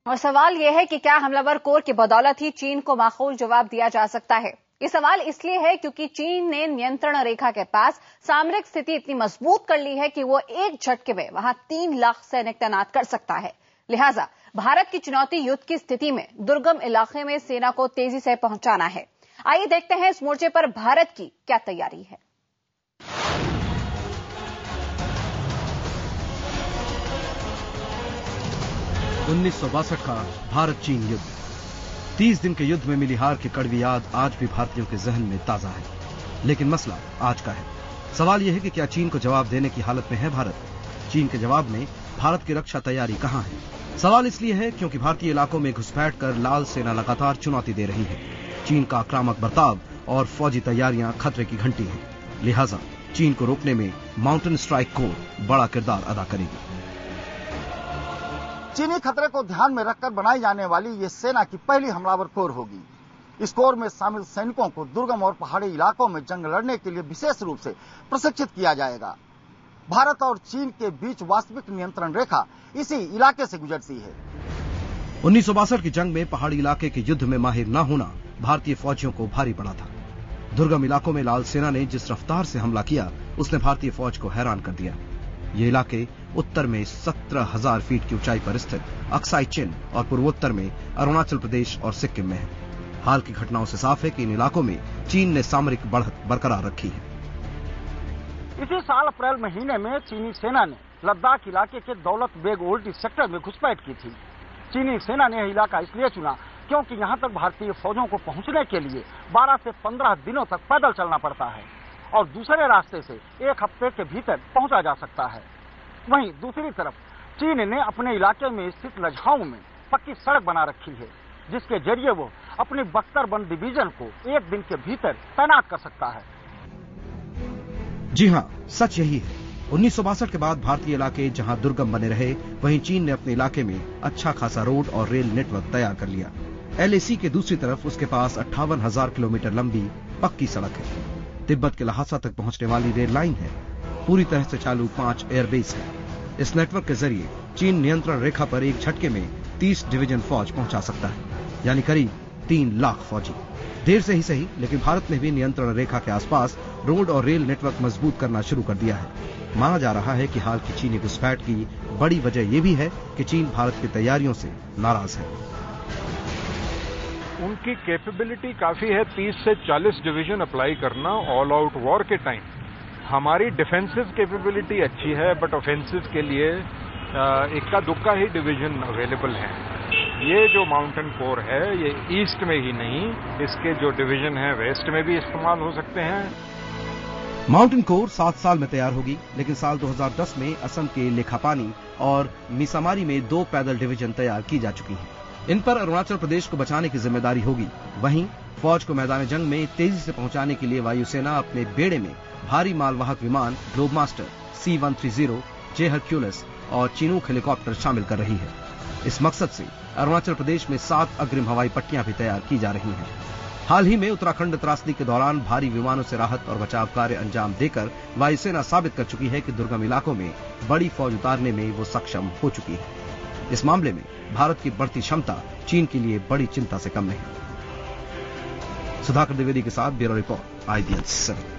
और सवाल यह है कि क्या हमलावर कोर की बदौलत ही चीन को माकूल जवाब दिया जा सकता है। ये सवाल इसलिए है क्योंकि चीन ने नियंत्रण रेखा के पास सामरिक स्थिति इतनी मजबूत कर ली है कि वो एक झटके में वहां 3 लाख सैनिक तैनात कर सकता है। लिहाजा भारत की चुनौती युद्ध की स्थिति में दुर्गम इलाके में सेना को तेजी से पहुंचाना है। आइए देखते हैं इस मोर्चे पर भारत की क्या तैयारी है। 1962 का भारत चीन युद्ध। 30 दिन के युद्ध में मिली हार की कड़वी याद आज भी भारतीयों के जहन में ताजा है। लेकिन मसला आज का है। सवाल यह है कि क्या चीन को जवाब देने की हालत में है भारत? चीन के जवाब में भारत की रक्षा तैयारी कहां है? सवाल इसलिए है क्योंकि भारतीय इलाकों में घुसपैठ कर लाल सेना लगातार चुनौती दे रही है। चीन का आक्रामक बर्ताव और फौजी तैयारियां खतरे की घंटी हैं। लिहाजा चीन को रोकने में माउंटेन स्ट्राइक कोर बड़ा किरदार अदा करेगी। चीनी खतरे को ध्यान में रखकर बनाई जाने वाली ये सेना की पहली हमलावर कोर होगी। इस कोर में शामिल सैनिकों को दुर्गम और पहाड़ी इलाकों में जंग लड़ने के लिए विशेष रूप से प्रशिक्षित किया जाएगा। भारत और चीन के बीच वास्तविक नियंत्रण रेखा इसी इलाके से गुजरती है। 1962 की जंग में पहाड़ी इलाके के युद्ध में माहिर न होना भारतीय फौजियों को भारी पड़ा था। दुर्गम इलाकों में लाल सेना ने जिस रफ्तार से हमला किया उसने भारतीय फौज को हैरान कर दिया। ये इलाके उत्तर में 17,000 फीट की ऊंचाई पर स्थित अक्साई चिन और पूर्वोत्तर में अरुणाचल प्रदेश और सिक्किम में है। हाल की घटनाओं से साफ है कि इन इलाकों में चीन ने सामरिक बढ़त बरकरार रखी है। इसी साल अप्रैल महीने में चीनी सेना ने लद्दाख इलाके के दौलत बेग ओल्डी सेक्टर में घुसपैठ की थी। चीनी सेना ने यह इलाका इसलिए चुना क्योंकि यहाँ तक भारतीय फौजों को पहुँचने के लिए 12 से 15 दिनों तक पैदल चलना पड़ता है और दूसरे रास्ते से 1 हफ्ते के भीतर पहुंचा जा सकता है। वहीं दूसरी तरफ चीन ने अपने इलाके में स्थित लझाऊ में पक्की सड़क बना रखी है, जिसके जरिए वो अपनी बख्तर वन डिवीजन को 1 दिन के भीतर तैनात कर सकता है। जी हां, सच यही है। 1962 के बाद भारतीय इलाके जहां दुर्गम बने रहे, वहीं चीन ने अपने इलाके में अच्छा खासा रोड और रेल नेटवर्क तैयार कर लिया। LAC के दूसरी तरफ उसके पास 58,000 किलोमीटर लंबी पक्की सड़क है। तिब्बत के लहासा तक पहुंचने वाली रेल लाइन है। पूरी तरह से चालू 5 एयरबेस है। इस नेटवर्क के जरिए चीन नियंत्रण रेखा पर एक झटके में 30 डिवीजन फौज पहुंचा सकता है, यानी करीब 3 लाख फौजी। देर से ही सही, लेकिन भारत ने भी नियंत्रण रेखा के आसपास रोड और रेल नेटवर्क मजबूत करना शुरू कर दिया है। माना जा रहा है कि हाल की चीनी घुसपैठ की बड़ी वजह यह भी है कि चीन भारत की तैयारियों से नाराज है। उनकी कैपेबिलिटी काफी है 30 से 40 डिवीजन अप्लाई करना ऑल आउट वॉर के टाइम। हमारी डिफेंसिव कैपेबिलिटी अच्छी है, बट ऑफेंसिव के लिए इक्का दुक्का ही डिवीजन अवेलेबल है। ये जो माउंटेन कोर है ये ईस्ट में ही नहीं, इसके जो डिवीजन है वेस्ट में भी इस्तेमाल हो सकते हैं। माउंटेन कोर 7 साल में तैयार होगी, लेकिन साल 2010 में असम के लेखापानी और मिसामारी में 2 पैदल डिवीजन तैयार की जा चुकी हैं। इन पर अरुणाचल प्रदेश को बचाने की जिम्मेदारी होगी। वहीं फौज को मैदान जंग में तेजी से पहुंचाने के लिए वायुसेना अपने बेड़े में भारी मालवाहक विमान ग्लोबमास्टर C-130, जे हरक्यूलिस और चिनूक हेलीकॉप्टर शामिल कर रही है। इस मकसद से अरुणाचल प्रदेश में 7 अग्रिम हवाई पट्टियां भी तैयार की जा रही हैं। हाल ही में उत्तराखंड त्रासदी के दौरान भारी विमानों से राहत और बचाव कार्य अंजाम देकर वायुसेना साबित कर चुकी है कि दुर्गम इलाकों में बड़ी फौज उतारने में वो सक्षम हो चुकी है। इस मामले में भारत की बढ़ती क्षमता चीन के लिए बड़ी चिंता से कम नहीं। सुधाकर द्विवेदी के साथ ब्यूरो रिपोर्ट, IBN 7।